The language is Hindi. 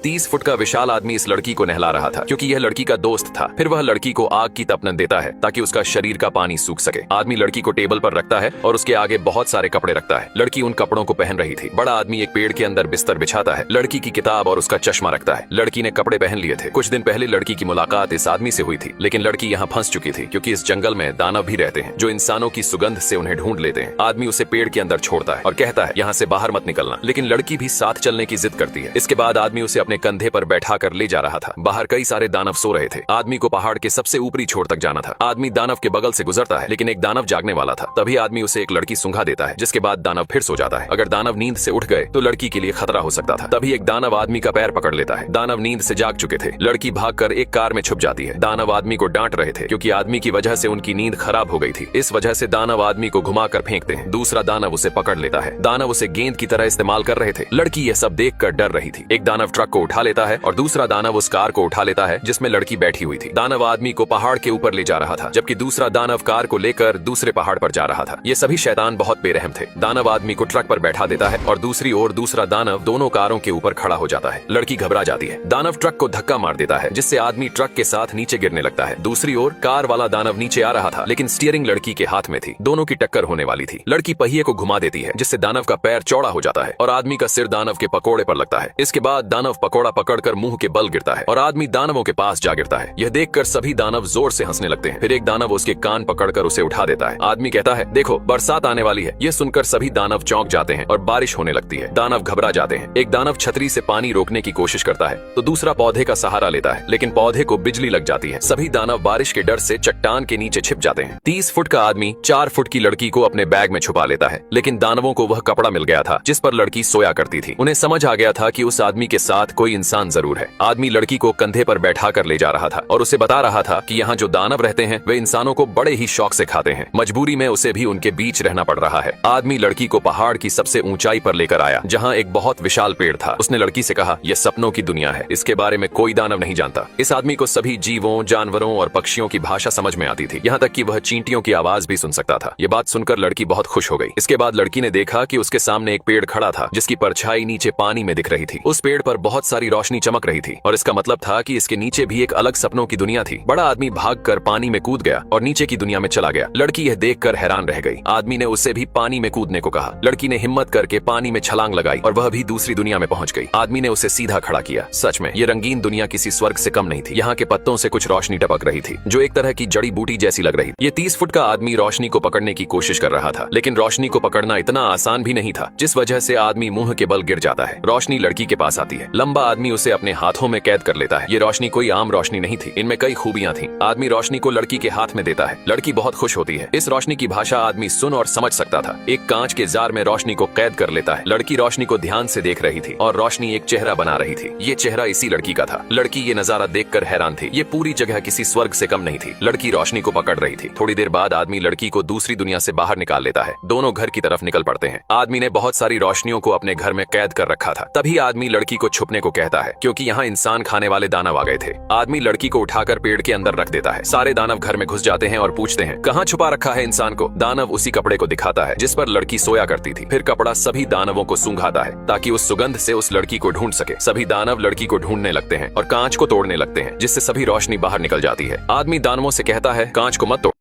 30 फुट का विशाल आदमी इस लड़की को नहला रहा था क्योंकि यह लड़की का दोस्त था। फिर वह लड़की को आग की तपन देता है ताकि उसका शरीर का पानी सूख सके। आदमी लड़की को टेबल पर रखता है और उसके आगे बहुत सारे कपड़े रखता है। लड़की उन कपड़ों को पहन रही थी। बड़ा आदमी एक पेड़ के अंदर बिस्तर बिछाता है, लड़की की किताब और उसका चश्मा रखता है। लड़की ने कपड़े पहन लिए थे। कुछ दिन पहले लड़की की मुलाकात इस आदमी से हुई थी, लेकिन लड़की यहाँ फंस चुकी थी क्योंकि इस जंगल में दानव भी रहते हैं जो इंसानों की सुगंध से उन्हें ढूंढ लेते हैं। आदमी उसे पेड़ के अंदर छोड़ता है और कहता है यहाँ से बाहर मत निकलना, लेकिन लड़की भी साथ चलने की जिद करती है। इसके बाद आदमी उसे अपने कंधे पर बैठा कर ले जा रहा था। बाहर कई सारे दानव सो रहे थे। आदमी को पहाड़ के सबसे ऊपरी छोर तक जाना था। आदमी दानव के बगल से गुजरता है, लेकिन एक दानव जागने वाला था। तभी आदमी उसे एक लड़की सूंघा देता है, जिसके बाद दानव फिर सो जाता है। अगर दानव नींद से उठ गए तो लड़की के लिए खतरा हो सकता था। तभी एक दानव आदमी का पैर पकड़ लेता है। दानव नींद से जाग चुके थे। लड़की भागकर एक कार में छुप जाती है। दानव आदमी को डांट रहे थे क्योंकि आदमी की वजह से उनकी नींद खराब हो गई थी। इस वजह से दानव आदमी को घुमाकर फेंकते हैं। दूसरा दानव उसे पकड़ लेता है। दानव उसे गेंद की तरह इस्तेमाल कर रहे थे। लड़की यह सब देखकर डर रही थी। एक दानव ट्रक को उठा लेता है और दूसरा दानव उस कार को उठा लेता है जिसमें लड़की बैठी हुई थी। दानव आदमी को पहाड़ के ऊपर ले जा रहा था, जबकि दूसरा दानव कार को लेकर दूसरे पहाड़ पर जा रहा था। ये सभी शैतान बहुत बेरहम थे। दानव आदमी को ट्रक पर बैठा देता है और दूसरी ओर दूसरा दानव दोनों कारों के ऊपर खड़ा हो जाता है। लड़की घबरा जाती है। दानव ट्रक को धक्का मार देता है, जिससे आदमी ट्रक के साथ नीचे गिरने लगता है। दूसरी ओर कार वाला दानव नीचे आ रहा था, लेकिन स्टीयरिंग लड़की के हाथ में थी। दोनों की टक्कर होने वाली थी। लड़की पहिए को घुमा देती है, जिससे दानव का पैर चौड़ा हो जाता है और आदमी का सिर दानव के पकोड़े पर लगता है। इसके बाद दानव पकोड़ा पकड़कर मुंह के बल गिरता है और आदमी दानवों के पास जा गिरता है। यह देखकर सभी दानव जोर से हंसने लगते हैं। फिर एक दानव उसके कान पकड़कर उसे उठा देता है। आदमी कहता है, देखो बरसात आने वाली है। यह सुनकर सभी दानव चौंक जाते हैं और बारिश होने लगती है। दानव घबरा जाते हैं। एक दानव छतरी से पानी रोकने की कोशिश करता है तो दूसरा पौधे का सहारा लेता है, लेकिन पौधे को बिजली लग जाती है। सभी दानव बारिश के डर से चट्टान के नीचे छिप जाते हैं। 30 फुट का आदमी 4 फुट की लड़की को अपने बैग में छुपा लेता है, लेकिन दानवों को वह कपड़ा मिल गया था जिस पर लड़की सोया करती थी। उन्हें समझ आ गया था कि उस आदमी के साथ कोई इंसान जरूर है। आदमी लड़की को कंधे पर बैठा कर ले जा रहा था और उसे बता रहा था कि यहाँ जो दानव रहते हैं वे इंसानों को बड़े ही शौक से खाते हैं। मजबूरी में उसे भी उनके बीच रहना पड़ रहा है। आदमी लड़की को पहाड़ की सबसे ऊंचाई पर लेकर आया, जहाँ एक बहुत विशाल पेड़ था। उसने लड़की से कहा, यह सपनों की दुनिया है, इसके बारे में कोई दानव नहीं जानता। इस आदमी को सभी जीवों, जानवरों और पक्षियों की भाषा समझ में आती थी, यहाँ तक कि वह चींटियों की आवाज भी सुन सकता था। ये बात सुनकर लड़की बहुत खुश हो गई। इसके बाद लड़की ने देखा कि उसके सामने एक पेड़ खड़ा था जिसकी परछाई नीचे पानी में दिख रही थी। उस पेड़ पर बहुत सारी रोशनी चमक रही थी और इसका मतलब था कि इसके नीचे भी एक अलग सपनों की दुनिया थी। बड़ा आदमी भागकर पानी में कूद गया और नीचे की दुनिया में चला गया। लड़की यह देखकर हैरान रह गई। आदमी ने उसे भी पानी में कूदने को कहा। लड़की ने हिम्मत करके पानी में छलांग लगाई और वह भी दूसरी दुनिया में पहुंच गई। आदमी ने उसे सीधा खड़ा किया। सच में ये रंगीन दुनिया किसी स्वर्ग से कम नहीं थी। यहाँ के पत्तों से कुछ रोशनी टपक रही थी जो एक तरह की जड़ी बूटी जैसी लग रही थी। ये 30 फुट का आदमी रोशनी को पकड़ने की कोशिश कर रहा था, लेकिन रोशनी को पकड़ना इतना आसान भी नहीं था, जिस वजह से आदमी मुंह के बल गिर जाता है। रोशनी लड़की के पास आती है। लंबा आदमी उसे अपने हाथों में कैद कर लेता है। ये रोशनी कोई आम रोशनी नहीं थी, इनमें कई खूबियां थी। आदमी रोशनी को लड़की के हाथ में देता है। लड़की बहुत खुश होती है। इस रोशनी की भाषा आदमी सुन और समझ सकता था। एक कांच के जार में रोशनी को कैद कर लेता है। लड़की रोशनी को ध्यान से देख रही थी और रोशनी एक चेहरा बना रही थी। ये चेहरा इसी लड़की का था। लड़की ये नजारा देखकर हैरान थी। ये पूरी जगह किसी स्वर्ग से कम नहीं थी। लड़की रोशनी को पकड़ रही थी। थोड़ी देर बाद आदमी लड़की को दूसरी दुनिया से बाहर निकाल लेता है। दोनों घर की तरफ निकल पड़ते हैं। आदमी ने बहुत सारी रोशनियों को अपने घर में कैद कर रखा था। तभी आदमी लड़की को छुपने को कहता है क्योंकि यहाँ इंसान खाने वाले दानव आ गए थे। आदमी लड़की को उठाकर पेड़ के अंदर रख देता है। सारे दानव घर में घुस जाते हैं और पूछते हैं, कहाँ छुपा रखा है इंसान को। दानव उसी कपड़े को दिखाता है जिस पर लड़की सोया करती थी। फिर कपड़ा सभी दानवों को सूंघाता है ताकि उस सुगंध से उस लड़की को ढूंढ सके। सभी दानव लड़की को ढूंढने लगते हैं और कांच को तोड़ने लगते हैं, जिससे सभी रोशनी बाहर निकल जाती है। आदमी दानवों से कहता है, कांच को मत तोड़।